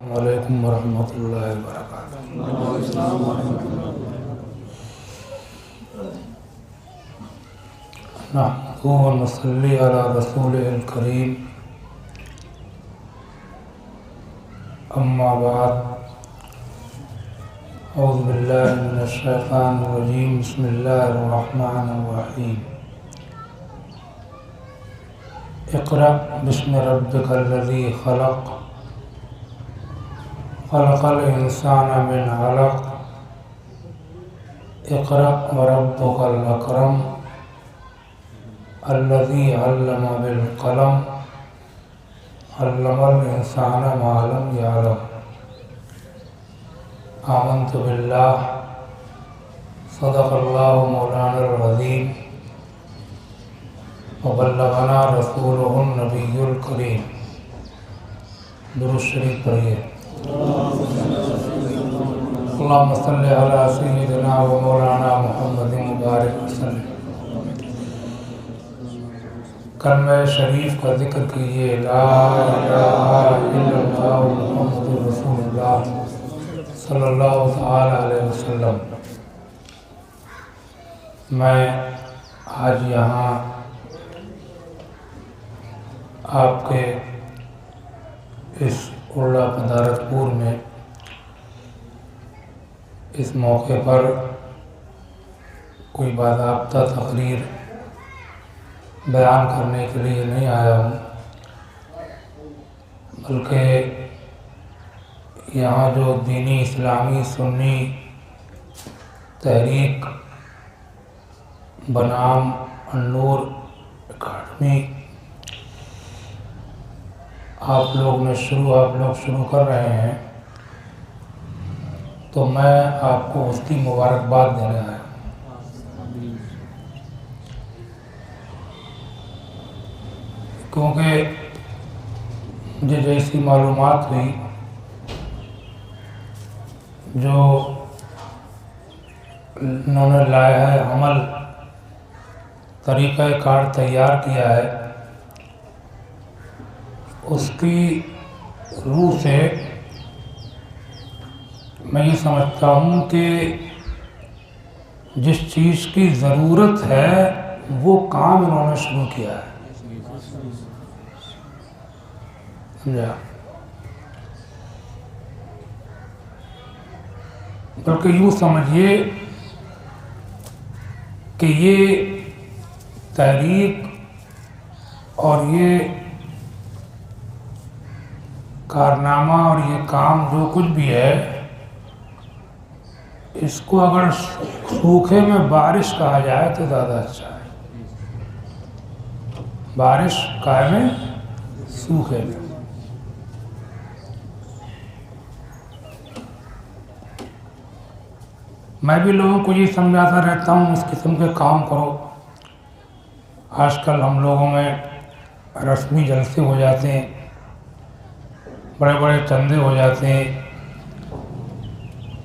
السلام علیکم ورحمۃ اللہ وبرکاتہ۔ نحمده ونصلی علی رسولہ الکریم، اما بعد، اعوذ باللہ من الشیطان الرجیم، بسم اللہ الرحمن الرحیم۔ اقرأ بسم ربک الذی خلق، خلق الانسان من علق، اقرأ وربک الاکرم، الذی علم بالقلم، علم الانسان ما لم یعلم۔ آمنت باللہ، صدق اللہ مولانا العظیم، وبلغنا رسولہ النبی الکریم۔ درود شریف پڑھیے۔ اللہم صلی علی سیدنا و مولانا محمد مبارک وسلم۔ کلمہ شریف کا ذکر کیجیے، لا الہ الا اللہ محمد رسول اللہ صلی اللہ تعالی علیہ وسلم۔ میں آج یہاں آپ کے اس اڑا پدارت پور میں اس موقع پر کوئی باضابطہ تقریر بیان کرنے کے لیے نہیں آیا ہوں، بلکہ یہاں جو دینی اسلامی سنی تحریک بنام النور اکیڈمی آپ لوگ شروع کر رہے ہیں، تو میں آپ کو اس کی مبارکباد دینے آیا ہوں، کیونکہ مجھے جیسی معلومات ہوئی، جو انہوں نے لائحہ عمل طریقہ کار تیار کیا ہے، اس کی روح سے میں یہ سمجھتا ہوں کہ جس چیز کی ضرورت ہے وہ کام انہوں نے شروع کیا ہے، سمجھا؟ بلکہ یوں سمجھیے کہ یہ تحریک اور یہ کارنامہ اور یہ کام جو کچھ بھی ہے، اس کو اگر سوکھے میں بارش کہا جائے تو زیادہ اچھا ہے۔ بارش کائے میں، سوکھے میں۔ میں بھی لوگوں کو یہ سمجھاتا رہتا ہوں، اس قسم کے کام کرو۔ آج کل ہم لوگوں میں رسمی جلسے ہو جاتے ہیں، بڑے بڑے چندے ہو جاتے ہیں،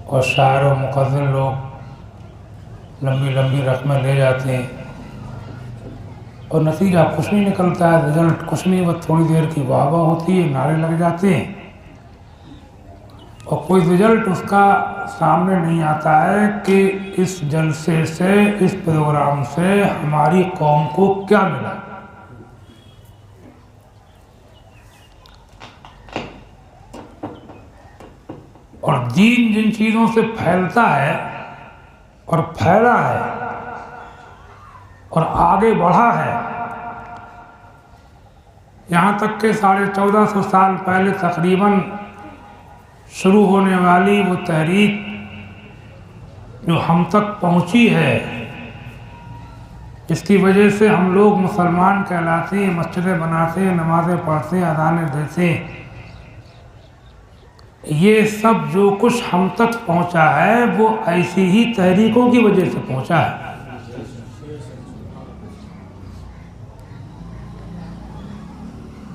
اور شاعر و مقدر لوگ لمبی لمبی رقمیں لے جاتے ہیں، اور نتیجہ کچھ نہیں نکلتا ہے، رزلٹ کچھ نہیں، بس تھوڑی دیر کی واہ واہ ہوتی ہے، نعرے لگ جاتے ہیں، اور کوئی رزلٹ اس کا سامنے نہیں آتا ہے کہ اس جلسے سے، اس پروگرام سے ہماری قوم کو کیا ملا۔ اور دین جن چیزوں سے پھیلتا ہے اور پھیلا ہے اور آگے بڑھا ہے، یہاں تک کہ 1450 سال پہلے تقریباً شروع ہونے والی وہ تحریک جو ہم تک پہنچی ہے، جس کی وجہ سے ہم لوگ مسلمان کہلاتے ہیں، مسجدیں بناتے ہیں، نمازیں پڑھتے ہیں، اذانیں دیتے ہیں، یہ سب جو کچھ ہم تک پہنچا ہے وہ ایسی ہی تحریکوں کی وجہ سے پہنچا ہے۔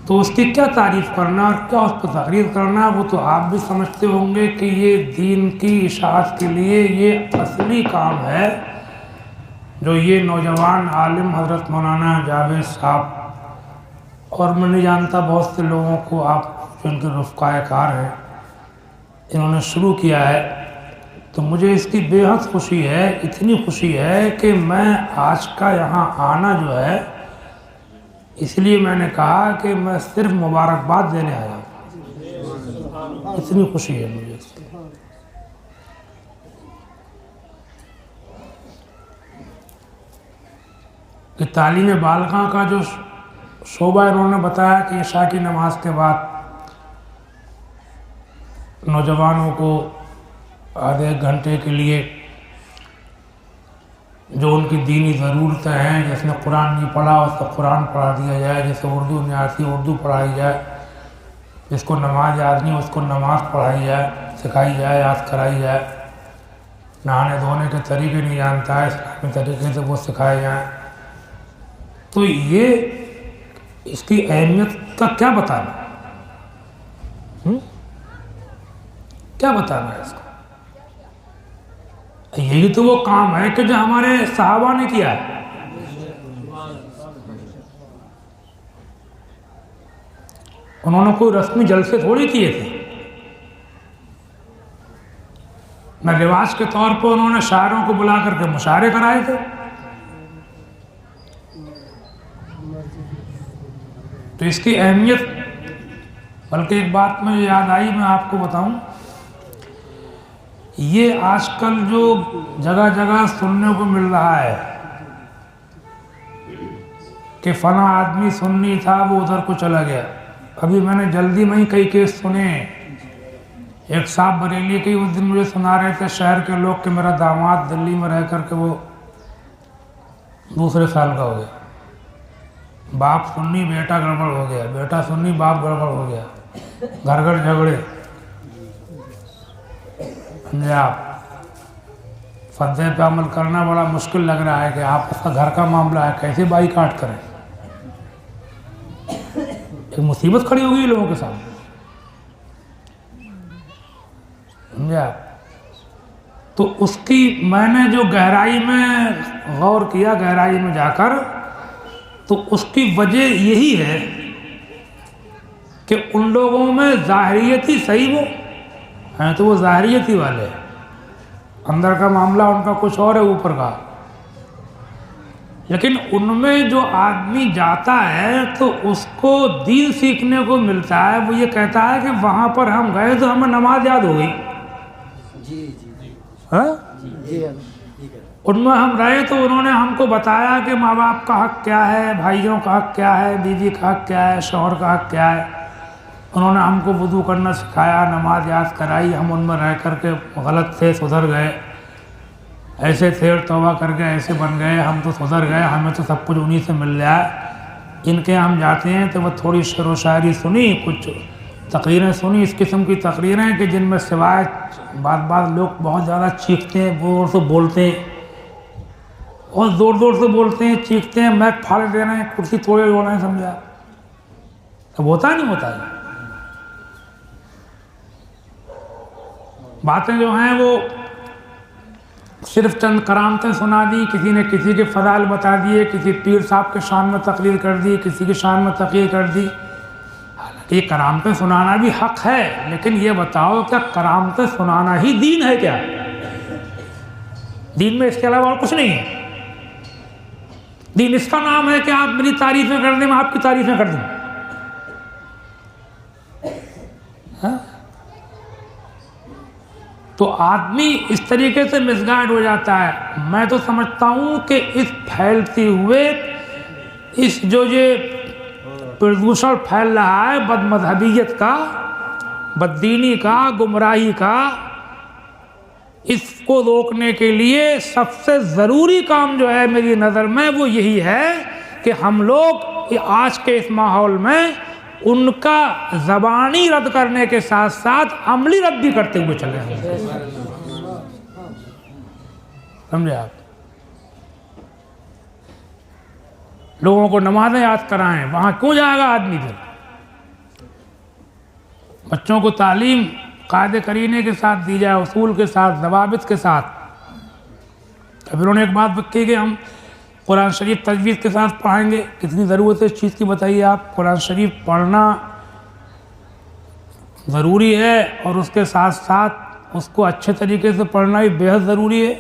تو اس کی کیا تعریف کرنا اور کیا اس پر تقریر کرنا، وہ تو آپ بھی سمجھتے ہوں گے کہ یہ دین کی اشاعت کے لیے یہ اصلی کام ہے، جو یہ نوجوان عالم حضرت مولانا جاوید صاحب اور میں نہیں جانتا بہت سے لوگوں کو آپ جو ان کے رفقائے کار ہیں انہوں نے شروع کیا ہے، تو مجھے اس کی بے حد خوشی ہے، اتنی خوشی ہے کہ میں آج کا یہاں آنا جو ہے، اس لیے میں نے کہا کہ میں صرف مبارکباد دینے آیا ہوں، اتنی خوشی ہے مجھے اس کی۔ کہ تعلیم بالغاں کا جو شعبہ انہوں نے بتایا کہ عشاء کی نماز کے بعد نوجوانوں کو آدھے ایک گھنٹے کے لیے جو ان کی دینی ضرورتیں ہیں، جس نے قرآن نہیں پڑھا اس کو قرآن پڑھا دیا جائے، جسے اردو نہیں آتی اردو پڑھائی جائے، جس کو نماز یاد نہیں اس کو نماز پڑھائی جائے، سکھائی جائے، یاد کرائی جائے، نہانے دھونے کے طریقے نہیں جانتا ہے اسلامی طریقے سے وہ سکھائے جائیں۔ تو یہ اس کی اہمیت کا کیا بتانا، کیا بتانا ہے اس کو؟ یہی تو وہ کام ہے کہ جو ہمارے صحابہ نے کیا ہے۔ انہوں نے کوئی رسمی جلسے تھوڑی کیے تھے، نہ رواج کے طور پر انہوں نے شاعروں کو بلا کر کے مشاعرے کرائے تھے۔ تو اس کی اہمیت، بلکہ ایک بات مجھے یاد آئی، میں آپ کو بتاؤں، یہ آج کل جو جگہ جگہ سننے کو مل رہا ہے کہ فلاں آدمی سنی تھا وہ ادھر کو چلا گیا۔ ابھی میں نے جلدی میں ہی کئی کیس سنے، ایک صاحب بریلی کے اس دن مجھے سنا رہے تھے شہر کے لوگ کہ میرا داماد دلی میں رہ کر کے وہ دوسرے سال کا ہو گیا، باپ سنی بیٹا گڑبڑ ہو گیا، بیٹا سنی باپ گڑبڑ ہو گیا، گھر گھر جھگڑے۔ آپ فتوے پہ عمل کرنا بڑا مشکل لگ رہا ہے کہ آپ اس کا گھر کا معاملہ ہے، کیسے بائی کاٹ کریں؟ ایک مصیبت کھڑی ہوگی لوگوں کے سامنے، سمجھے آپ؟ تو اس کی میں نے جو گہرائی میں غور کیا، گہرائی میں جا کر، تو اس کی وجہ یہی ہے کہ ان لوگوں میں ظاہریت ہی صحیح وہ ہیں، تو وہ ظاہریت ہی والے ہیں، اندر کا معاملہ ان کا کچھ اور ہے اوپر کا۔ لیکن ان میں جو آدمی جاتا ہے تو اس کو دین سیکھنے کو ملتا ہے، وہ یہ کہتا ہے کہ وہاں پر ہم گئے تو ہمیں نماز یاد ہو گئی، ان میں ہم رہے تو انہوں نے ہم کو بتایا کہ ماں باپ کا حق کیا ہے، بھائیوں کا حق کیا ہے، بیوی کا حق کیا ہے، شوہر کا حق کیا ہے۔ انہوں نے ہم کو وضو کرنا سکھایا، نماز یاد کرائی، ہم ان میں رہ کر کے غلط تھے سدھر گئے، ایسے تھے توبہ کر کے ایسے بن گئے، ہم تو سدھر گئے، ہمیں تو سب کچھ انہی سے مل رہا ہے۔ ان کے ہم جاتے ہیں تو وہ تھوڑی شعر و شاعری سنی، کچھ تقریریں سنی، اس قسم کی تقریریں کہ جن میں سوائے بعض لوگ بہت زیادہ چیختے ہیں، زور سے بولتے ہیں، اور زور زور سے بولتے ہیں، چیختے ہیں، میک پھاڑ دے رہے ہیں، کرسی توڑے ہو رہے ہیں، سمجھا؟ اب ہوتا نہیں ہوتا ہے؟ باتیں جو ہیں وہ صرف چند کرامتیں سنا دی، کسی نے کسی کے فضائل بتا دیے، کسی پیر صاحب کے شان میں تقریر کر دی، کسی کی شان میں تقریر کر دی۔ حالانکہ یہ کرامتیں سنانا بھی حق ہے، لیکن یہ بتاؤ کیا کرامتیں سنانا ہی دین ہے کیا؟ دین میں اس کے علاوہ اور کچھ نہیں ہے۔ دین اس کا نام ہے کہ آپ میری تعریفیں کر دیں، میں آپ کی تعریفیں کر دوں۔ تو آدمی اس طریقے سے مس گائیڈ ہو جاتا ہے۔ میں تو سمجھتا ہوں کہ اس پھیلتے ہوئے اس جو یہ پردوشن پھیل رہا ہے بد مذہبیت کا، بد دینی کا، گمراہی کا، اس کو روکنے کے لیے سب سے ضروری کام جو ہے میری نظر میں وہ یہی ہے کہ ہم لوگ آج کے اس ماحول میں ان کا زبانی رد کرنے کے ساتھ ساتھ عملی رد بھی کرتے ہوئے چلے ہیں۔ سمجھے آپ؟ لوگوں کو نمازیں یاد کرائیں، وہاں کیوں جائے گا آدمی؟ پھر بچوں کو تعلیم قاعدے قرینے کے ساتھ دی جائے، اصول کے ساتھ، ضوابط کے ساتھ۔ اب انہوں نے ایک بات کی کہ ہم قرآن شریف تجوید کے ساتھ پڑھائیں گے، کتنی ضرورت ہے اس چیز کی بتائیے آپ؟ قرآن شریف پڑھنا ضروری ہے اور اس کے ساتھ ساتھ اس کو اچھے طریقے سے پڑھنا بھی بےحد ضروری ہے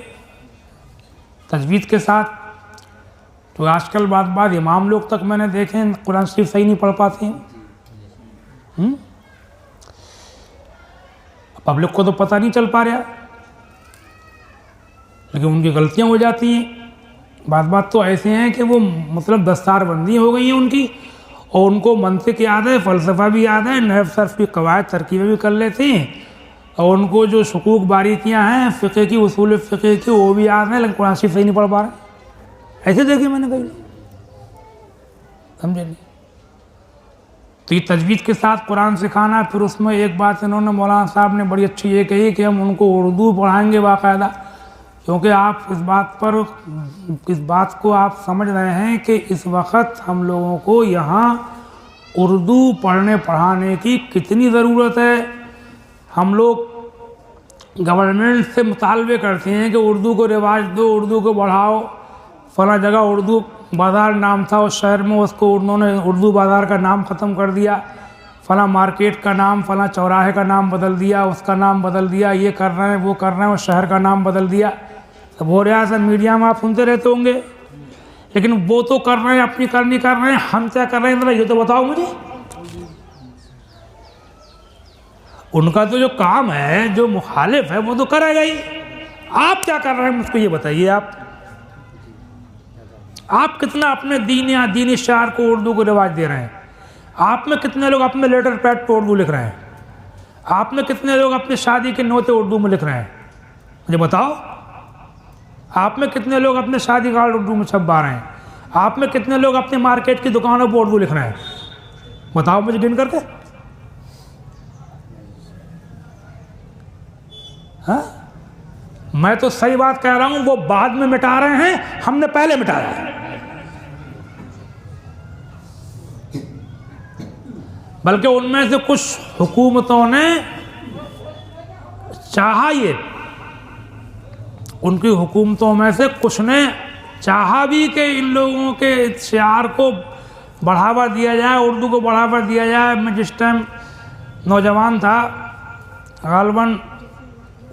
تجوید کے ساتھ. تو آج کل بعض امام لوگ تک میں نے دیکھے ہیں قرآن شریف صحیح نہیں پڑھ پاتے ہیں. پبلک کو تو پتہ نہیں چل پا رہا لیکن ان کی غلطیاں ہو جاتی ہیں. بات تو ایسے ہیں کہ وہ مطلب دستار بندی ہو گئی ہیں ان کی اور ان کو منطق یاد ہے, فلسفہ بھی یاد ہے, نحو صرف کی قواعد ترکیبیں بھی کر لیتے ہیں اور ان کو جو شکوک باریکیاں ہیں فقہ کی, اصول فقہ کی, وہ بھی یاد ہیں لیکن قرآن شریف صحیح نہیں پڑھ پا رہے. ایسے دیکھیں میں نے کہیں سمجھے نہیں. تو یہ تجوید کے ساتھ قرآن سکھانا. پھر اس میں ایک بات انہوں نے مولانا صاحب نے بڑی اچھی یہ کہی کہ ہم ان کو اردو پڑھائیں گے باقاعدہ, کیونکہ آپ اس بات کو آپ سمجھ رہے ہیں کہ اس وقت ہم لوگوں کو یہاں اردو پڑھنے پڑھانے کی کتنی ضرورت ہے. ہم لوگ گورنمنٹ سے مطالبے کرتے ہیں کہ اردو کو رواج دو, اردو کو بڑھاؤ. فلاں جگہ اردو بازار نام تھا اس شہر میں, اس کو انہوں نے اردو بازار کا نام ختم کر دیا. فلاں مارکیٹ کا نام, فلاں چوراہے کا نام بدل دیا, اس کا نام بدل دیا, یہ کر رہے ہیں وہ کر رہے ہیں, اس شہر کا نام بدل دیا. سب ہو رہا ہے, سب میڈیا میں آپ سنتے رہتے ہوں گے. لیکن وہ تو کر رہے ہیں, اپنی کرنی کر رہے ہیں, ہم کیا کر رہے ہیں ذرا یہ تو بتاؤ مجھے. ان کا تو جو کام ہے, جو مخالف ہے وہ تو کرے گا ہی. آپ کیا کر رہے ہیں مجھ کو یہ بتائیے. آپ کتنا اپنے دینی شعر کو اردو کو رواج دے رہے ہیں. آپ میں کتنے لوگ اپنے لیٹر پیڈ پہ اردو لکھ رہے ہیں. آپ میں کتنے لوگ اپنے شادی کے نوتے اردو میں لکھ رہے ہیں مجھے بتاؤ. آپ میں کتنے لوگ اپنے شادی کارڈ اردو میں چھپوا رہے ہیں. آپ میں کتنے لوگ اپنے مارکیٹ کی دکانوں پہ اردو لکھ رہے ہیں بتاؤ مجھے گن کر کے. ہاں میں تو صحیح بات کہہ رہا ہوں, وہ بعد میں مٹا رہے ہیں, ہم نے پہلے مٹایا ہے. بلکہ ان میں سے کچھ حکومتوں نے چاہا, یہ ان کی حکومتوں میں سے کچھ نے چاہا بھی کہ ان لوگوں کے شعار کو بڑھاوا دیا جائے, اردو کو بڑھاوا دیا جائے. میں جس ٹائم نوجوان تھا, غالباً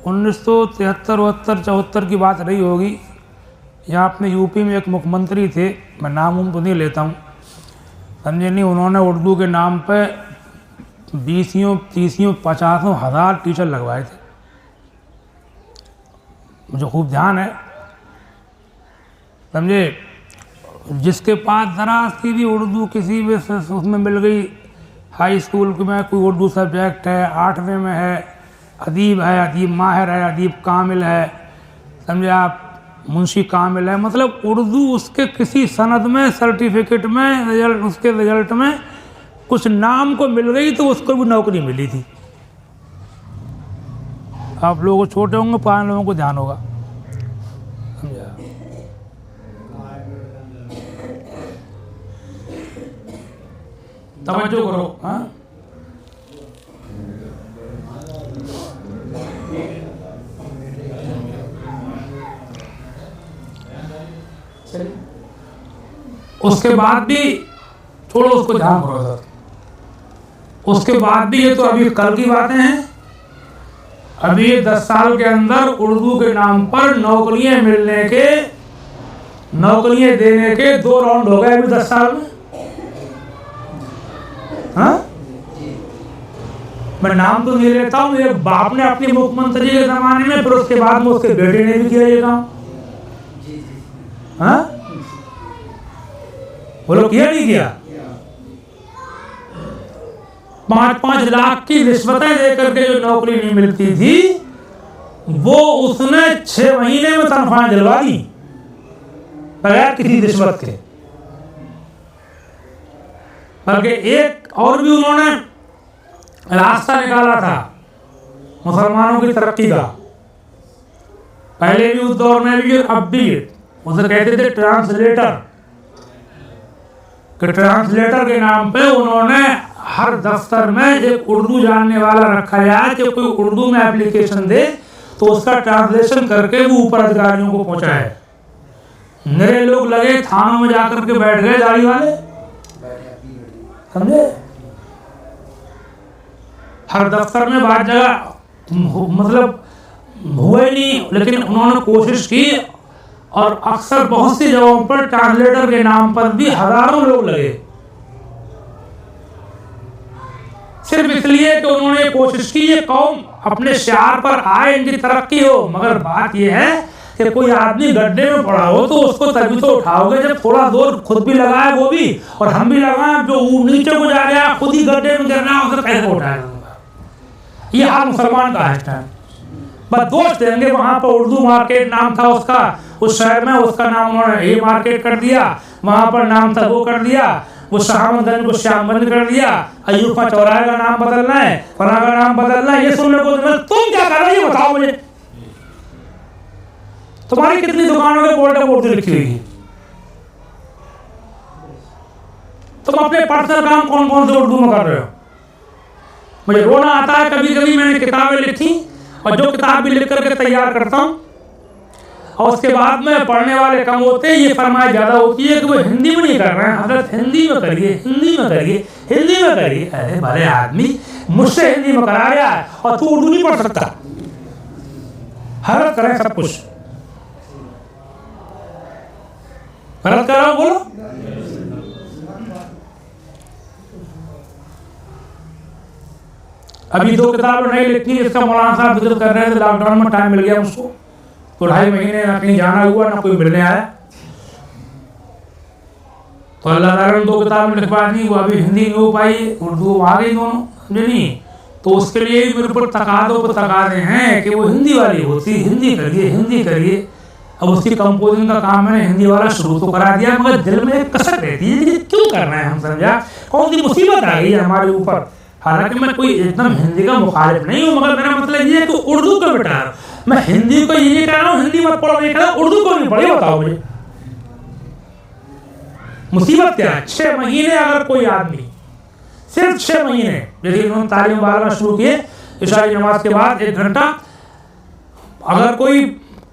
1973-74 کی بات رہی ہوگی, یہاں اپنے یو پی میں ایک مکھ منتری تھے, میں نام تو نہیں لیتا ہوں سمجھے نہیں. انہوں نے اردو کے نام پہ 20-30-50 ہزار ٹیچر لگوائے تھے. مجھے خوب دھیان ہے سمجھے. جس کے پاس ذرا سی بھی اردو کسی بھی اس میں مل گئی, ہائی اسکول میں کوئی اردو سبجیکٹ ہے, 8ویں میں ہے, ادیب ہے, ادیب ماہر ہے, ادیب کامل ہے سمجھے آپ, منشی کامل ہے, مطلب اردو اس کے کسی سند میں, سرٹیفکیٹ میں, اس کے رزلٹ میں کچھ نام کو مل گئی تو اس کو بھی نوکری ملی تھی. آپ لوگوں کو چھوٹے ہوں گے, پرانے لوگوں کو دھیان ہوگا سمجھا. توجہ کرو. ہاں اس کے بعد بھی چھوڑو, اس کو دھیان کرو سر. اس کے بعد بھی یہ تو ابھی کل کی باتیں ہیں. ابھی 10 سال کے اندر اردو کے نام پر نوکریاں ملنے کے, نوکریاں دینے کے 2 راؤنڈ ہو گئے ابھی 10 سال میں. ہاں میں نام تو نہیں لیتا ہوں, میرے باپ نے اپنی مکھ منتری کے زمانے میں, پھر اس کے بعد میں اس کے بیٹے نے بھی کیا یہ کام. ہاں وہ لوگ کیا نہیں کیا. 5-5 لاکھ کی رشوتیں دے کر کے جو نوکری نہیں ملتی تھی وہ اس نے 6 مہینے میں تنخواہ دلوا دی بغیر کسی رشوت کے. بلکہ ایک اور بھی انہوں نے راستہ نکالا تھا مسلمانوں کی ترقی کا, پہلے بھی اس دور میں بھی اب بھی. اسے کہتے تھے ٹرانسلیٹر, کہ ٹرانسلیٹر کے نام پہ انہوں نے ہر دفتر میں ایک اردو جاننے والا رکھا جائے کہ کوئی اردو میں اپلیکیشن دے تو اس کا ٹرانسلیشن کر کے وہ اوپر ادھیکاریوں کو پہنچائے. میرے لوگ لگے تھانوں میں جا کر کے بیٹھ گئے داڑھی والے سمجھے. ہر دفتر میں بعض جگہ مطلب ہوا ہی نہیں، لیکن انہوں نے کوشش کی، اور اکثر بہت سی جگہوں پر ٹرانسلیٹر کے نام پر بھی ہزاروں لوگ لگے، صرف اس لیے کہ انہوں نے کوشش کی یہ قوم اپنے شعار پر آئے، ان کی ترقی ہو۔ مگر بات یہ ہے کہ کوئی آدمی گڈھے میں پڑا ہو تو اس کو تبھی تو اٹھاؤ گے جب تھوڑا زور خود بھی لگائے وہ بھی، اور ہم بھی لگائیں، جو نیچے کو جا گیا خود ہی گڈھے میں گر رہا ہے اسے کیسے اٹھائے گا؟ یہ حال مسلمان کا ہے۔ بس دوست دیں گے، وہاں پر اردو مارکیٹ نام تھا اس کا، اس شہر میں اس کا نام انہوں نے یہ مارکیٹ کر دیا، وہاں پر نام تھا وہ کر دیا، وہ شام گنج کو شام گنج کر دیا، ایوبا چوراہے کا نام بدلنا ہے، فلاں کا نام بدلنا ہے، یہ سننے کو تم کیا کر رہے ہو یہ بتاؤ مجھے، تمہاری کتنی دکانوں کے بورڈ پر اردو لکھی ہوئی ہے؟ تم اپنے پرسنل کام کون کون سے اردو میں کر رہے ہو؟ مجھے رونا آتا ہے کبھی کبھی، میں نے کتابیں لکھی اور جو کتاب بھی لکھ کر کے تیار کرتا ہوں اور اس کے بعد میں پڑھنے والے کم ہوتے ہیں، یہ فرمائش زیادہ ہوتی ہے کہ وہ ہندی میں نہیں کر رہے ہیں، حضرت ہندی میں کریے، ہندی میں کریے، ہندی میں کریے۔ ارے بھلے آدمی، مجھ سے ہندی میں کرا رہا ہے اور تو اردو نہیں پڑھ سکتا؟ حضرت کریں سب کچھ، غلط کر رہا ہوں بولو۔ ابھی 2 کتابیں نہیں لکھی، اس کا مولانا صاحب ذکر کر رہے تھے، لاک ڈاؤن میں ٹائم مل گیا مجھ کو، تو 2.5 مہینے نہ کہیں جانا ہوا نہ کوئی ملنے آیا، تو اللہ تعالیٰ نے 2 کتابیں لکھوا دی، وہ ابھی ہندی نہیں ہو پائی، اردو آ گئی دونوں، نہیں تو اس کے لیے میرے پر تقاضوں پر تقاضے ہیں کہ وہ ہندی والی ہوتی، ہندی کریے، ہندی کریے۔ اب اس کی کمپوزنگ کا کام میں نے ہندی والا شروع تو کرا دیا، مگر دل میں ایک کسر رہتی ہے کہ کیوں کر رہے ہیں ہم، سمجھا کون سی مصیبت آ گئی ہے ہمارے اوپر۔ حالانکہ میں کوئی ایک دم ہندی کا مخالف نہیں ہوں، مگر میرا مطلب یہ ہے کہ اردو کو بٹا رہا ہوں، میں ہندی کو یہ کہہ رہا ہوں ہندی مت پڑھو، نہیں کہہ رہا اردو کو نہیں پڑھے، بتاؤ مجھے مصیبت کیا ہے؟ 6 مہینے اگر کوئی آدمی، صرف 6 مہینے، جیسے انہوں نے تعلیم بالغ شروع کیے، عشاء کی نماز کے بعد 1 گھنٹہ، اگر کوئی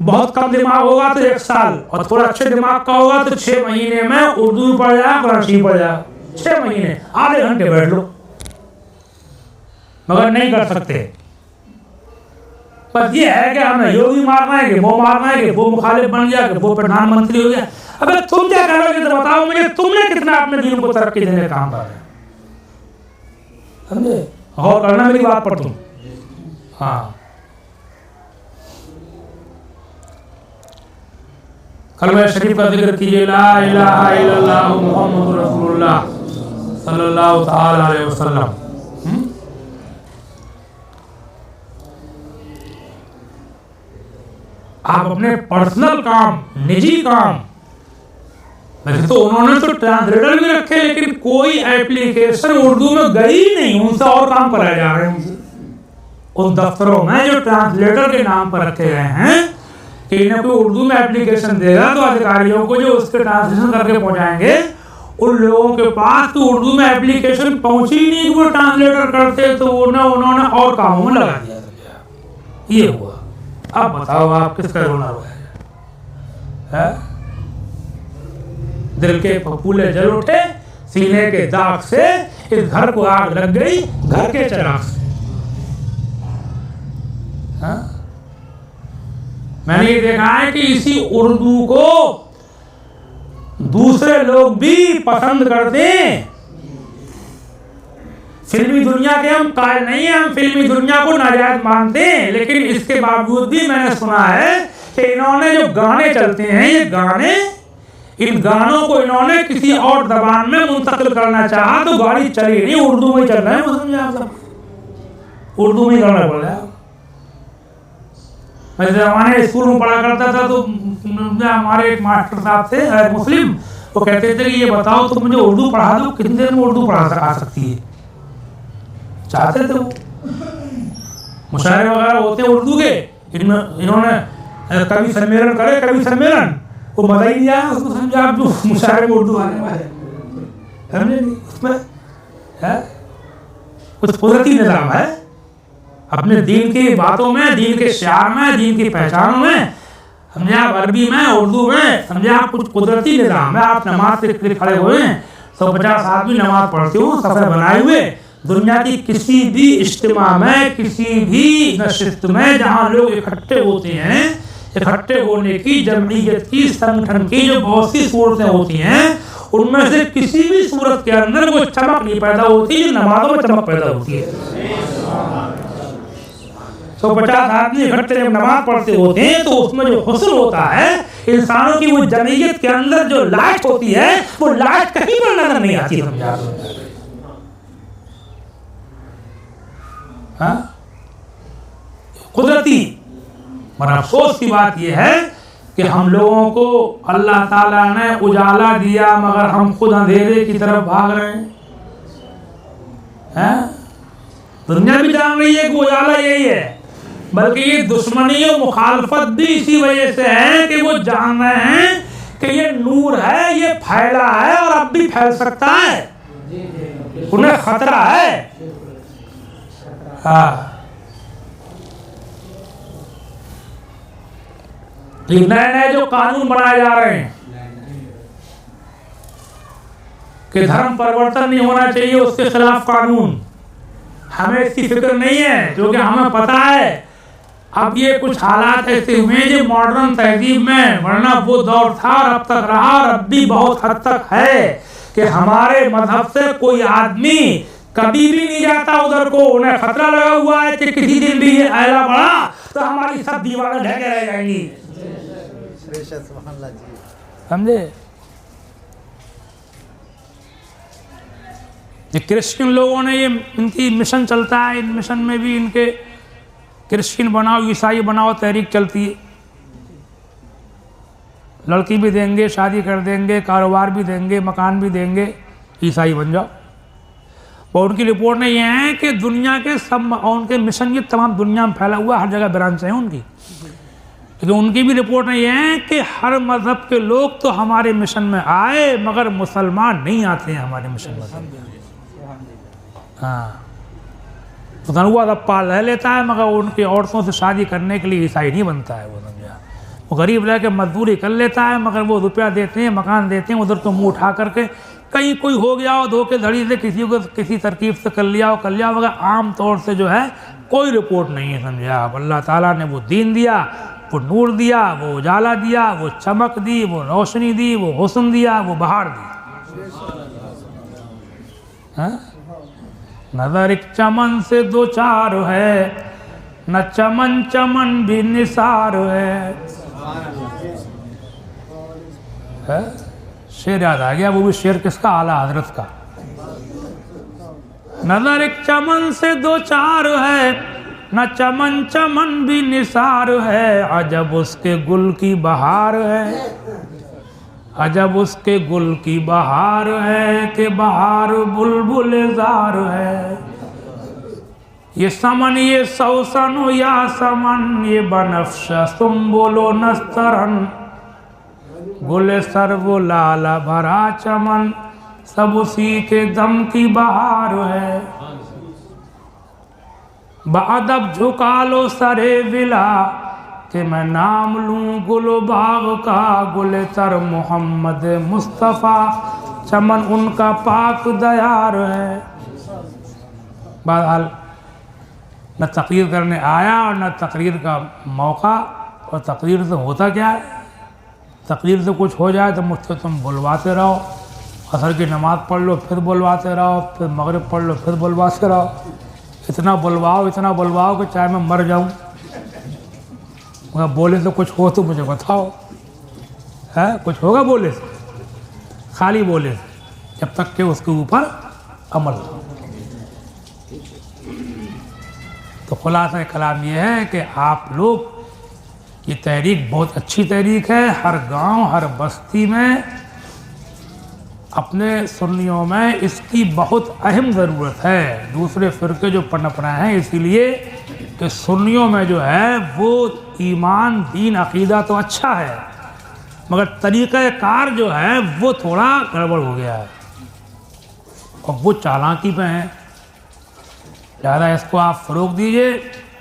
بہت کم دماغ ہوگا تو 1 سال، اور تھوڑا اچھے دماغ کا ہوگا تو 6 مہینے میں اردو بھی پڑھ جائے، قرآن شریف پڑھ جائے، 6 مہینے، آدھے گھنٹے بیٹھ لو، مگر نہیں کر سکتے۔ بس یہ ہے کہ ہمیں یوگی مارنا ہے کہ وہ مارنا ہے کہ وہ مخالف بن گیا کہ وہ پردھان منتری ہو گیا۔ ابے تم کیا کرو گے تو بتاؤ مجھے، تم نے کتنا اپنے دین کو ترقی دینے کا کام کر رہے ہیں، سمجھے؟ غور کرنا میری بات پر تم۔ ہاں کلمہ شریف کا ذکر کیجیے، لا الہ الا اللہ محمد رسول اللہ صلی اللہ تعالی علیہ وسلم۔ آپ اپنے پرسنل کام، نجی کام، ویسے تو انہوں نے تو ٹرانسلیٹر بھی رکھے لیکن کوئی ایپلیکیشن اردو میں گئی نہیں، ان سے اور کام کرائے جا رہے ہیں ان دفتروں میں جو ٹرانسلیٹر کے نام پر رکھے گئے ہیں، کہ انہیں کوئی اردو میں ایپلیکیشن دے گا تو ادھیکاریوں کو جو اس کے ٹرانسلیشن کر کے پہنچائیں گے، ان لوگوں کے پاس تو اردو میں ایپلیکیشن پہنچی ہی نہیں، وہ ٹرانسلیٹر کرتے تو انہوں نے اور کاموں میں لگا دیا۔ یہ ہوا۔ اب بتاؤ آپ کس کا رونا ہے؟ دل کے پھپھولے جل اٹھے، سینے کے داغ سے اس گھر کو آگ لگ گئی، گھر کے چراغ سے۔ میں نے یہ دیکھا ہے کہ اسی اردو کو دوسرے لوگ بھی پسند کرتے ہیں۔ فلمی دنیا کے ہم قائل نہیں ہیں، ہم فلمی دنیا کو ناجائز مانتے ہیں، لیکن اس کے باوجود بھی میں نے سنا ہے کہ انہوں نے جو گانے چلتے ہیں، یہ گانے، ان گانوں کو انہوں نے کسی اور زبان میں منتقل کرنا چاہا تو گاڑی چلی نہیں، اردو میں چل رہا ہے، اردو میں گانا پڑ رہا ہے۔ میں زمانے اسکول میں پڑھا کرتا تھا تو ہمارے ایک ماسٹر صاحب تھے مسلم، وہ کہتے تھے کہ یہ بتاؤ تو مجھے اردو پڑھا دو، کتنے دن میں اردو پڑھا سکتی ہے؟ چاہتے تھے وہ مشاعرے وغیرہ ہوتے ہیں اردو کے، انہوں نے کبھی سمیلن کرے، کبھی سمیلن کو مزہ ہی نہیں آیا اس کو، سمجھا آپ جو مشاعرے میں اردو آنے والے سمجھے نہیں، اس میں کچھ قدرتی نظام ہے اپنے دین کی باتوں میں، دین کے شعار میں، دین کی پہچانوں میں، سمجھے آپ عربی میں، اردو میں، سمجھے آپ کچھ قدرتی نظام ہے۔ آپ نماز سے کھڑے ہوئے ہیں، 150 آدمی نماز پڑھتے ہوں، صفحے بنائے ہوئے، دنیا کی کسی بھی اجتماع میں، کسی بھی نشست میں جہاں لوگ اکٹھے ہوتے ہیں، اکٹھے ہونے کی، جمعیت کی، سنگٹھن کی جو بہت سی صورتیں ہوتی ہیں، ان میں سے کسی بھی صورت کے اندر کوئی چمک نہیں پیدا ہوتی جو نمازوں میں چمک پیدا ہوتی ہے۔ 150 آدمی اکٹھے جب نماز پڑھتے ہوتے ہیں تو اس میں جو حسن ہوتا ہے، انسانوں کی وہ جمعیت کے اندر جو لائٹ ہوتی ہے، وہ لائٹ کہیں پر نظر نہیں آتی۔ سمجھا؟ قدرتی مگر افسوس کی بات یہ ہے کہ ہم لوگوں کو اللہ تعالیٰ نے اجالا دیا مگر ہم خود اندھیرے کی طرف بھاگ رہے ہیں۔ دنیا بھی جان رہی ہے کہ اجالا یہی ہے، بلکہ یہ دشمنی و مخالفت بھی اسی وجہ سے ہے کہ وہ جان رہے ہیں کہ یہ نور ہے، یہ پھیلا ہے اور اب بھی پھیل سکتا ہے، انہیں خطرہ ہے۔ نئے نئے جو قانون بنائے جا رہے ہیں کہ دھرم پرورتن نہیں ہونا چاہیے، اس کے خلاف قانون، ہمیں اس کی فکر نہیں ہے، جو کہ ہمیں پتا ہے اب یہ کچھ حالات ایسے ہوئے جو ماڈرن تہذیب میں، ورنہ وہ دور تھا اور اب تک رہا اور اب بھی بہت حد تک ہے کہ ہمارے مذہب سے کوئی آدمی کبھی بھی نہیں جاتا ادھر کو، انہیں خطرہ لگا ہوا ہے کہ کسی دن بھی یہ آئلہ بڑھا تو ہماری سب دیواریں ڈھکے رہ جائیں گی۔ سمجھے؟ یہ کرسچن لوگوں نے، یہ ان کی مشن چلتا ہے، ان مشن میں بھی ان کے کرسچن بناؤ عیسائی بناؤ تحریک چلتی ہے، لڑکی بھی دیں گے، شادی کر دیں گے، کاروبار بھی دیں گے، مکان بھی دیں گے، عیسائی بن جاؤ۔ اور ان کی رپورٹ نے یہ ہے کہ دنیا کے سب، ان کے مشن یہ تمام دنیا میں پھیلا ہوا، ہر جگہ برانچ ہیں ان کی، لیکن ان کی بھی رپورٹ یہ ہے کہ ہر مذہب کے لوگ تو ہمارے مشن میں آئے مگر مسلمان نہیں آتے ہیں ہمارے مشن میں۔ ہاں، تنوع ادب پال رہ لیتا ہے مگر ان کی عورتوں سے شادی کرنے کے لیے عیسائی نہیں بنتا ہے۔ وہ غریب رہ کے مزدوری کر لیتا ہے مگر وہ روپیہ دیتے ہیں، مکان دیتے ہیں، ادھر تو منہ اٹھا کر کے کہیں کوئی ہو گیا ہو دھوکے دھڑی سے، کسی کو کسی ترکیب سے کر لیا ہو مگر عام طور سے جو ہے کوئی رپورٹ نہیں ہے۔ سمجھا؟ اب اللہ تعالیٰ نے وہ دین دیا، وہ نور دیا، وہ اجالا دیا، وہ چمک دی، وہ روشنی دی، وہ حسن دیا، وہ بہار دی۔ نظر ایک چمن سے دو چار ہے، نہ چمن چمن بھی نثار ہے۔ شعر یاد آ گیا، وہ بھی شعر کس کا؟ اعلیٰ حضرت کا۔ نظر ایک چمن سے دو چار ہے، نہ چمن چمن بھی نثار ہے، عجب اس کے گل کی بہار ہے، عجب اس کے گل کی بہار ہے کہ بہار بلبل زار ہے۔ یہ سمن یہ سوسن و یا سمن، یہ بنفش سنبل و نسترن، گل سرو لالا بھرا چمن، سب اسی کے دم کی بہار ہے۔ بادب جھکا لو سرے ولا کہ میں نام لوں گل و باغ کا، گل تر محمد مصطفیٰ، چمن ان کا پاک دیار ہے۔ بہرحال نہ تقریر کرنے آیا اور نہ تقریر کا موقع، اور تقریر سے ہوتا کیا ہے؟ تقریر سے کچھ ہو جائے تو مجھ سے تم بلواتے رہو، عصر کی نماز پڑھ لو پھر بلواتے رہو، پھر مغرب پڑھ لو پھر بلواتے رہو، اتنا بلواؤ کہ چاہے میں مر جاؤں، مگر بولے سے کچھ ہو تو مجھے بتاؤ، ہے کچھ ہوگا بولے سے؟ خالی بولے سے، جب تک کہ اس کے اوپر عمل ہو۔ تو خلاصہ کلام یہ ہے کہ آپ لوگ، یہ تحریک بہت اچھی تحریک ہے، ہر گاؤں ہر بستی میں، اپنے سنیوں میں اس کی بہت اہم ضرورت ہے۔ دوسرے فرقے جو پنپ رہے ہیں اسی لیے کہ سنیوں میں جو ہے وہ ایمان دین عقیدہ تو اچھا ہے مگر طریقہ کار جو ہے وہ تھوڑا گڑبڑ ہو گیا ہے اور وہ چالاکی پہ ہیں۔ لہٰذا اس کو آپ فروغ دیجئے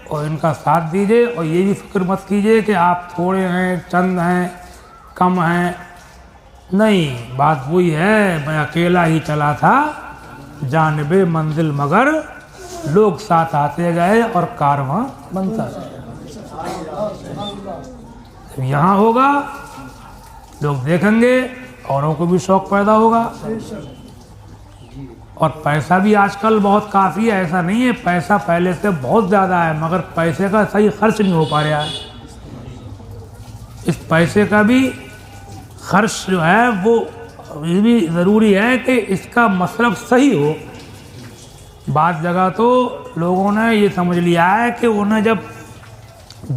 اور ان کا ساتھ دیجئے، اور یہ بھی فکر مت کیجئے کہ آپ تھوڑے ہیں، چند ہیں، کم ہیں، نہیں، بات وہی ہے، میں اکیلا ہی چلا تھا جانب منزل مگر لوگ ساتھ آتے گئے اور کارواں بنتا گیا۔ یہاں ہوگا لوگ دیکھیں گے، اوروں کو بھی شوق پیدا ہوگا، اور پیسہ بھی آج کل بہت کافی ہے، ایسا نہیں ہے، پیسہ پہلے سے بہت زیادہ ہے، مگر پیسے کا صحیح خرچ نہیں ہو پا رہا ہے۔ اس پیسے کا بھی خرچ جو ہے وہ یہ بھی ضروری ہے کہ اس کا مصرف صحیح ہو۔ بعض جگہ تو لوگوں نے یہ سمجھ لیا ہے کہ انہیں جب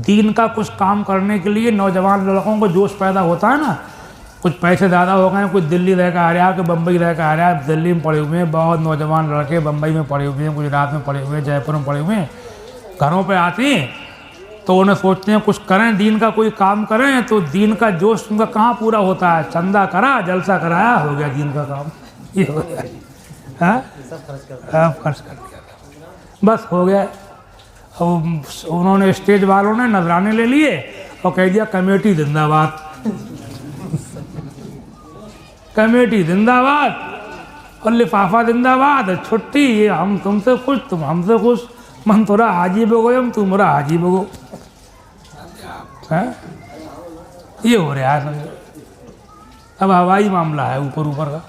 دین کا کچھ کام کرنے کے لیے نوجوان لڑکوں کو جوش پیدا ہوتا ہے نا، کچھ پیسے زیادہ ہو گئے ہیں، کچھ دلی رہ کے آ رہا ہے، کہ بمبئی رہ کے آ رہا ہے، دلی میں پڑے ہوئے ہیں بہت نوجوان لڑکے، بمبئی میں پڑے ہوئے ہیں، گجرات میں پڑے ہوئے ہیں، جے پور میں پڑے ہوئے ہیں، گھروں پہ آتے ہیں تو انہیں سوچتے ہیں کچھ کریں، دین کا کوئی کام کریں، تو دین کا جوش ان کا کہاں پورا ہوتا ہے؟ چندہ کرا، جلسہ کرایا، ہو گیا دین کا کام، یہ ہو گیا، ہاں خرچ کر دیا، بس ہو گیا۔ انہوں نے اسٹیج والوں نے نذرانے لے لیے اور کہہ دیا کمیٹی زندہ باد، کمیٹی زندہ باد اور لفافہ زندہ باد، چھٹی، یہ ہم تم سے خوش، تم ہم سے خوش، من تورا حاجی بگو تم میرا حاجی بگو، یہ ہو رہا ہے سمجھو۔ اب ہوائی معاملہ ہے اوپر اوپر کا،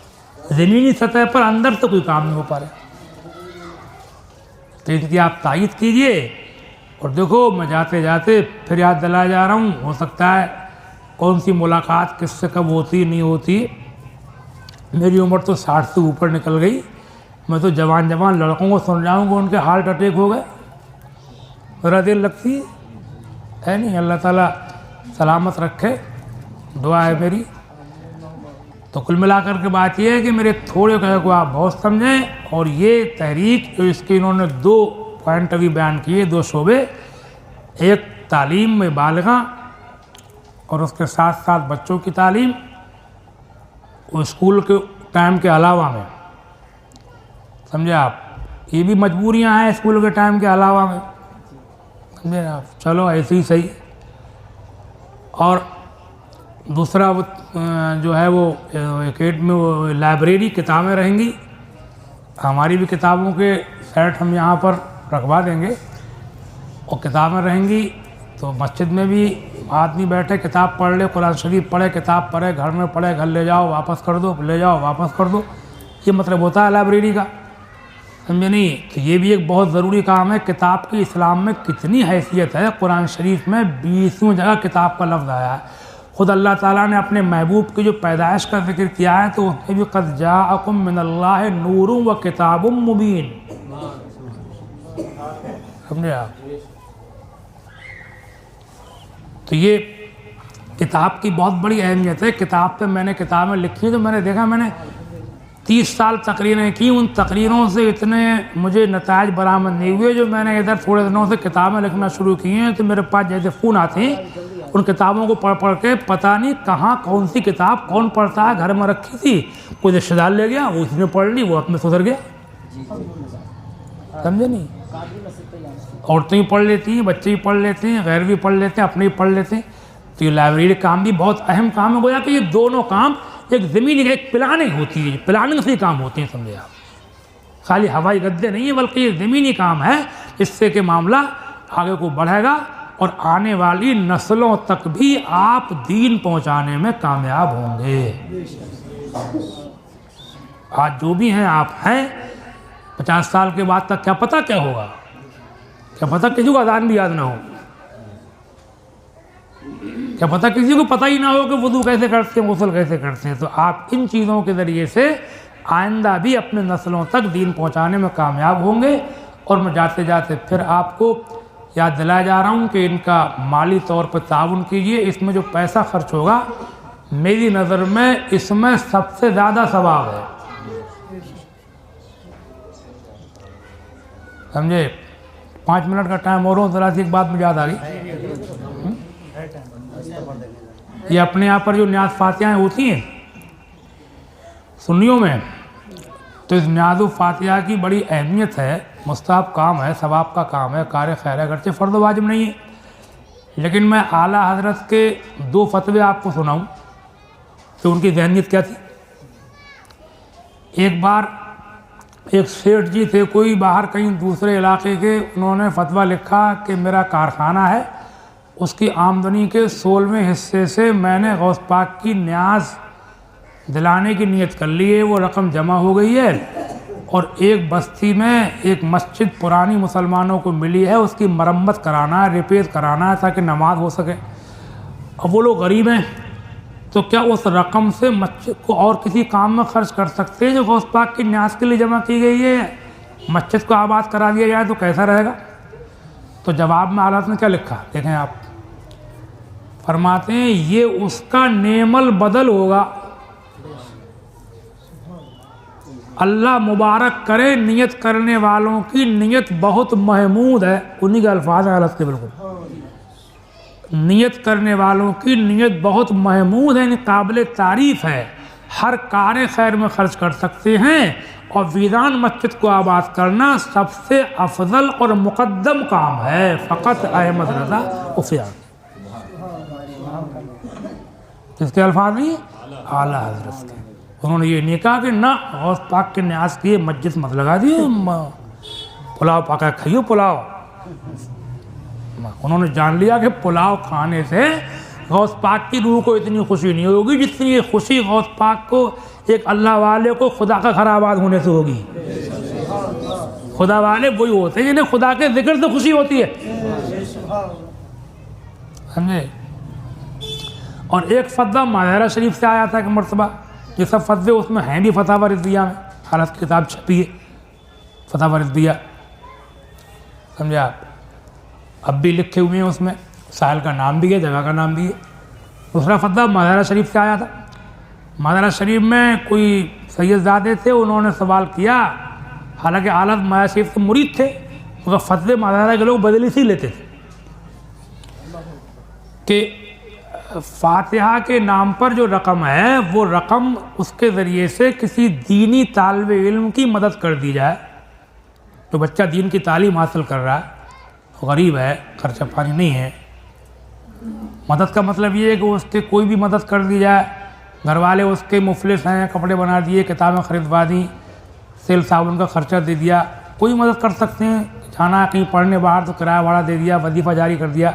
زمینی سطح پر اندر تو کوئی کام نہیں ہو پا رہا، تو ان کی آپ تائید کیجئے۔ اور دیکھو میں جاتے جاتے پھر یاد دلایا جا رہا ہوں، ہو سکتا ہے کون سی ملاقات کس سے کب ہوتی نہیں ہوتی، میری عمر تو 60 سے اوپر نکل گئی، میں تو جوان لڑکوں کو سن جاؤں گا ان کے ہارٹ اٹیک ہو گئے، ذرا دیر لگتی ہے نہیں؟ اللہ تعالیٰ سلامت رکھے، دعا ہے میری۔ تو کل ملا کر کے بات یہ ہے کہ میرے تھوڑے کہے کو آپ بہت سمجھیں، اور یہ تحریک جو اس کے انہوں نے 2 پوائنٹ ابھی بیان کیے، 2 شعبے، ایک تعلیم میں بالغاں اور اس کے ساتھ ساتھ بچوں کی تعلیم، اسکول کے ٹائم کے علاوہ میں، سمجھے آپ، یہ بھی مجبوریاں ہیں اسکول کے ٹائم کے علاوہ میں، سمجھے آپ، چلو ایسے ہی صحیح۔ اور دوسرا جو ہے وہ اکیڈمی لائبریری، کتابیں رہیں گی، ہماری بھی کتابوں کے سیٹ ہم یہاں پر رکھوا دیں گے، اور کتابیں رہیں گی تو مسجد میں بھی آدمی بیٹھے کتاب پڑھ لے، قرآن شریف پڑھے، کتاب پڑھے، گھر میں پڑھے، گھر لے جاؤ واپس کر دو، لے جاؤ واپس کر دو، یہ مطلب ہوتا ہے لائبریری کا، سمجھے نہیں؟ تو یہ بھی ایک بہت ضروری کام ہے۔ کتاب کی اسلام میں کتنی حیثیت ہے، قرآن شریف میں 20 جگہ کتاب کا لفظ آیا ہے، خود اللہ تعالیٰ نے اپنے محبوب کی جو پیدائش کا ذکر کیا ہے تو اس میں بھی قد جاءکم من اللہ نور و کتاب مبین، سمجھے آپ؟ تو یہ کتاب کی بہت بڑی اہمیت ہے۔ کتاب پہ میں نے کتابیں لکھی تو میں نے دیکھا، میں نے 30 سال تقریریں کی، ان تقریروں سے اتنے مجھے نتائج برآمد نہیں ہوئے، جو میں نے ادھر تھوڑے دنوں سے کتابیں لکھنا شروع کی ہیں تو میرے پاس جیسے فون آتے ہیں، ان کتابوں کو پڑھ کے پتہ نہیں کہاں کون سی کتاب کون پڑھتا ہے، گھر میں رکھی تھی، کوئی رشتہ دار لے گیا، وہ اس نے پڑھ لی، وہ اپنے سدھر گیا، سمجھے نہیں؟ عورتیں بھی پڑھ لیتی ہیں، بچے بھی پڑھ لیتے ہیں، غیر بھی پڑھ لیتے ہیں، اپنے بھی پڑھ لیتے ہیں۔ تو یہ لائبریری کام بھی بہت اہم کام ہے، گویا کہ یہ دونوں کام ایک زمینی ایک پلاننگ ہوتی ہے، پلاننگ سے کام ہوتے ہیں، سمجھے آپ، خالی ہوائی گدے نہیں ہیں، بلکہ یہ زمینی کام ہے، اس سے کہ معاملہ آگے کو بڑھے گا اور آنے والی نسلوں تک بھی آپ دین پہنچانے میں کامیاب ہوں گے۔ آج جو بھی ہیں آپ ہیں، 50 سال کے بعد تک کیا پتہ کیا ہوگا، کیا پتہ کسی کو اذان بھی یاد نہ ہو، کیا پتہ کسی کو پتہ ہی نہ ہو کہ وضو کیسے کرتے ہیں، غسل کیسے کرتے ہیں۔ تو آپ ان چیزوں کے ذریعے سے آئندہ بھی اپنے نسلوں تک دین پہنچانے میں کامیاب ہوں گے۔ اور میں جاتے جاتے پھر آپ کو یاد دلایا جا رہا ہوں کہ ان کا مالی طور پر تعاون کیجئے، اس میں جو پیسہ خرچ ہوگا میری نظر میں اس میں سب سے زیادہ ثواب ہے، سمجھے؟ 5 منٹ کا ٹائم اور ہو، ذرا سی ایک بات مجھے یاد آ گئی، یہ اپنے یہاں پر جو نیاز فاتحہ ہوتی ہیں سنیوں میں، تو اس نیاز و فاتحہ کی بڑی اہمیت ہے، مستحب کام ہے، ثواب کا کام ہے، کار خیر ہے، اگرچہ فرض و واجب نہیں ہے، لیکن میں اعلیٰ حضرت کے 2 فتوے آپ کو سناؤں کہ ان کی ذہنیت کیا تھی۔ ایک بار ایک سیٹھ جی تھے کوئی باہر کہیں دوسرے علاقے کے، انہوں نے فتویٰ لکھا کہ میرا کارخانہ ہے، اس کی آمدنی کے 16ویں حصے سے میں نے غوث پاک کی نیاز دلانے کی نیت کر لی ہے، وہ رقم جمع ہو گئی ہے، اور ایک بستی میں ایک مسجد پرانی مسلمانوں کو ملی ہے، اس کی مرمت کرانا ہے، ریپیئر کرانا ہے تاکہ نماز ہو سکے۔ اب وہ لوگ غریب ہیں تو کیا اس رقم سے مسجد کو اور کسی کام میں خرچ کر سکتے ہیں جو غوث پاک کی نیاز کے لیے جمع کی گئی ہے؟ مسجد کو آباد کرا دیا جائے تو کیسا رہے گا؟ تو جواب میں حضرت نے کیا لکھا دیکھیں آپ، فرماتے ہیں یہ اس کا نعم البدل ہوگا، اللہ مبارک کرے، نیت کرنے والوں کی نیت بہت محمود ہے، انہی کے الفاظ ہیں حضرت کے، بالکل نیت کرنے والوں کی نیت بہت محمود ہے، یعنی قابل تعریف ہے، ہر کار خیر میں خرچ کر سکتے ہیں، اور ویران مسجد کو آباد کرنا سب سے افضل اور مقدم کام ہے، فقط احمد رضا عفیان۔ کس کے الفاظ نہیں؟ اعلیٰ حضرت کے۔ انہوں نے یہ نہیں کہا کہ نہ غوث پاک کے نیاز کی مسجد مت لگا دیے، پلاؤ پکا کھائیو پلاؤ۔ انہوں نے جان لیا کہ پلاؤ کھانے سے غوث پاک کی روح کو اتنی خوشی نہیں ہوگی جتنی یہ خوشی غوث پاک کو، ایک اللہ والے کو خدا کا گھر آباد ہونے سے ہوگی۔ خدا والے وہی ہوتے ہیں جنہیں خدا کے ذکر سے خوشی ہوتی ہے، سمجھے؟ اور ایک فتویٰ مظاہرہ شریف سے آیا تھا کہ مرتبہ، یہ سب فتوے اس میں ہیں بھی، فتاوی رضویہ میں حالت کی کتاب چھپی ہے فتاوی رضویہ، سمجھے آپ؟ اب بھی لکھے ہوئے ہیں اس میں، سائل کا نام بھی ہے، جگہ کا نام بھی ہے۔ دوسرا فتویٰ مظاہرہ شریف سے آیا تھا، مظاہرہ شریف میں کوئی سید زادے تھے، انہوں نے سوال کیا، حالانکہ حالت مظاہرہ شریف کے مرید تھے، مگر فتوے مظاہرہ کے لوگ بدلی سے لیتے تھے کہ فاتحہ کے نام پر جو رقم ہے وہ رقم اس کے ذریعے سے کسی دینی طالب علم کی مدد کر دی جائے، جو بچہ دین کی تعلیم حاصل کر رہا ہے، غریب ہے، خرچہ پانی نہیں ہے۔ مدد کا مطلب یہ ہے کہ اس کے کوئی بھی مدد کر دی جائے، گھر والے اس کے مفلس ہیں، کپڑے بنا دیے، کتابیں خریدوا دیں، تیل صابن کا خرچہ دے دیا، کوئی مدد کر سکتے ہیں، جانا کہیں پڑھنے باہر تو کرایہ بھاڑا دے دیا، وظیفہ جاری کر دیا۔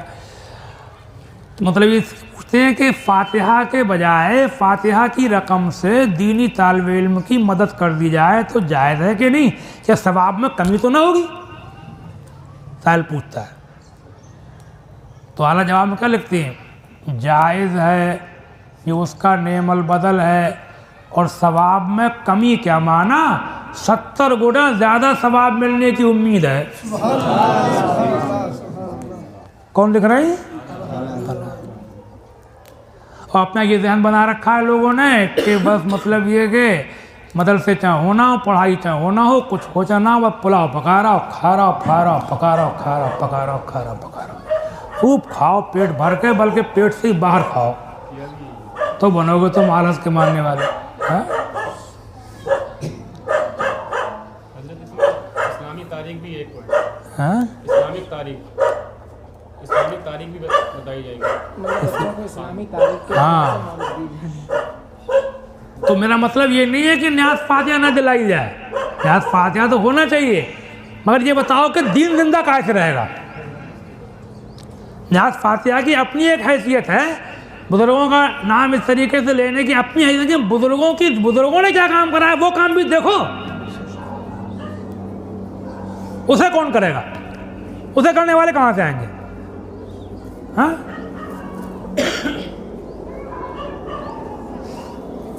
مطلب یہ پوچھتے ہیں کہ فاتحہ کے بجائے فاتحہ کی رقم سے دینی طالب علم کی مدد کر دی جائے تو جائز ہے کہ نہیں؟ کیا ثواب میں کمی تو نہ ہوگی؟ سائل پوچھتا ہے تو اعلیٰ جواب میں کیا لکھتے ہیں؟ جائز ہے، یہ اس کا نعم البدل ہے، اور ثواب میں کمی کیا مانا؟ 70 گنا زیادہ ثواب ملنے کی امید ہے۔ کون لکھ رہے ہیں؟ اور اپنا یہ ذہن بنا رکھا ہے لوگوں نے کہ بس مطلب یہ کہ مدرسے چاہے ہونا ہو، پڑھائی چاہے ہونا ہو، کچھ ہو چاہے نہ ہو، بس پلاؤ پکا رہا ہو، کھا رہا ہو، پھا رہا ہو، پکا رہا ہو، کھا رہا ہو، پکا رہا ہو، کھا رہا ہو، پکا رہا ہو، خوب کھاؤ پیٹ بھر کے، بلکہ پیٹ سے ہی باہر کھاؤ تو بنو گے تم آلس کے ماننے والے۔ اسلامی تاریخ بھی ایک اسلامی تاریخ بھی بتائی جائے گی، اسلامی تاریخ۔ ہاں، تو میرا مطلب یہ نہیں ہے کہ نیاز فاتحہ نہ دلائی جائے، نیاز فاتحہ تو ہونا چاہیے، مگر یہ بتاؤ کہ دین زندہ کیسے رہے گا؟ نیاز فاتحہ کی اپنی ایک حیثیت ہے، بزرگوں کا نام اس طریقے سے لینے کی اپنی حیثیت ہے، بزرگوں نے کیا کام کرا ہے وہ کام بھی دیکھو، اسے کون کرے گا؟ اسے کرنے والے کہاں سے آئیں گے؟ ہاں،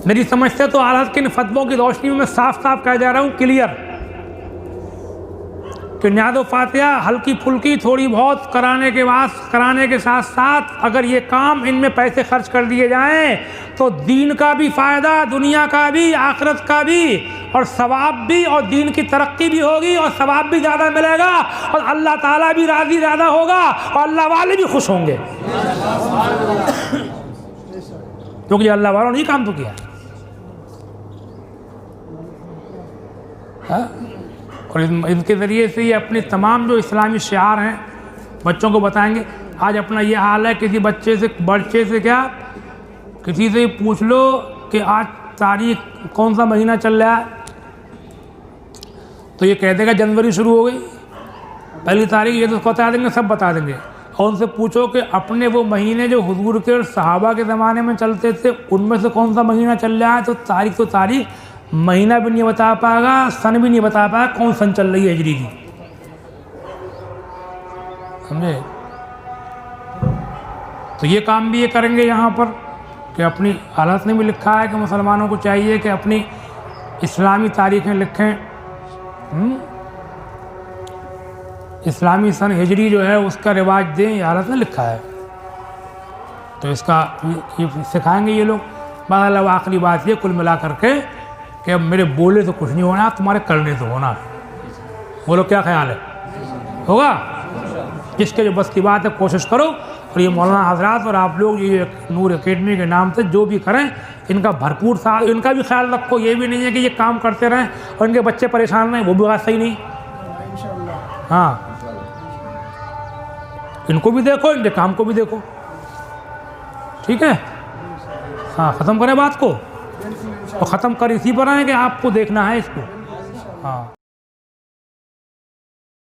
میری سمجھ سے تو اعلیٰ کے فتووں کی روشنی میں صاف صاف کہہ جا رہا ہوں، کلیئر، کہ نیاز و فاتحہ ہلکی پھلکی تھوڑی بہت کرانے کے ساتھ ساتھ اگر یہ کام ان میں پیسے خرچ کر دیے جائیں تو دین کا بھی فائدہ، دنیا کا بھی، آخرت کا بھی، اور ثواب بھی، اور دین کی ترقی بھی ہوگی، اور ثواب بھی زیادہ ملے گا، اور اللہ تعالیٰ بھی راضی زیادہ ہوگا، اور اللہ والے بھی خوش ہوں گے، کیونکہ اللہ والوں نے یہ کام تو کیا۔ اور ان کے ذریعے سے یہ اپنے تمام جو اسلامی شعار ہیں بچوں کو بتائیں گے۔ آج اپنا یہ حال ہے، کسی بچے سے کیا، کسی سے پوچھ لو کہ آج تاریخ کون سا مہینہ چل رہا ہے، تو یہ کہہ دے گا جنوری شروع ہو گئی، پہلی تاریخ، یہ تو بتا دیں گے، سب بتا دیں گے. اور ان سے پوچھو کہ اپنے وہ مہینے جو حضور کے اور صحابہ کے زمانے میں چلتے تھے ان میں سے کون سا مہینہ چل رہا ہے، تو تاریخ مہینہ بھی نہیں بتا پائے گا، سن بھی نہیں بتا پائے گا کون سن چل رہی ہے ہجری کی. سمجھے؟ تو یہ کام بھی یہ کریں گے یہاں پر کہ اپنی حالت نے بھی لکھا ہے کہ مسلمانوں کو چاہیے کہ اپنی اسلامی تاریخیں لکھیں. اسلامی سن ہجری جو ہے اس کا رواج دیں، یہ حالت نے لکھا ہے. تو اس کا یہ سکھائیں گے یہ لوگ. بہرحال اب آخری بات یہ کل ملا کر کے کہ اب میرے بولے تو کچھ نہیں ہونا، تمہارے کرنے تو ہونا. بولو کیا خیال ہے؟ ہوگا؟ جس کے جو بس کی بات ہے کوشش کرو. اور یہ مولانا حضرات اور آپ لوگ یہ نور اکیڈمی کے نام سے جو بھی کریں ان کا بھرپور ساتھ، ان کا بھی خیال رکھو. یہ بھی نہیں ہے کہ یہ کام کرتے رہیں اور ان کے بچے پریشان رہیں، وہ بھی بات صحیح نہیں. ہاں، ان کو بھی دیکھو، ان کے کام کو بھی دیکھو. ٹھیک ہے؟ ہاں، ختم کریں بات کو. تو ختم کر اسی پر آئیں کہ آپ کو دیکھنا ہے اس کو. ہاں.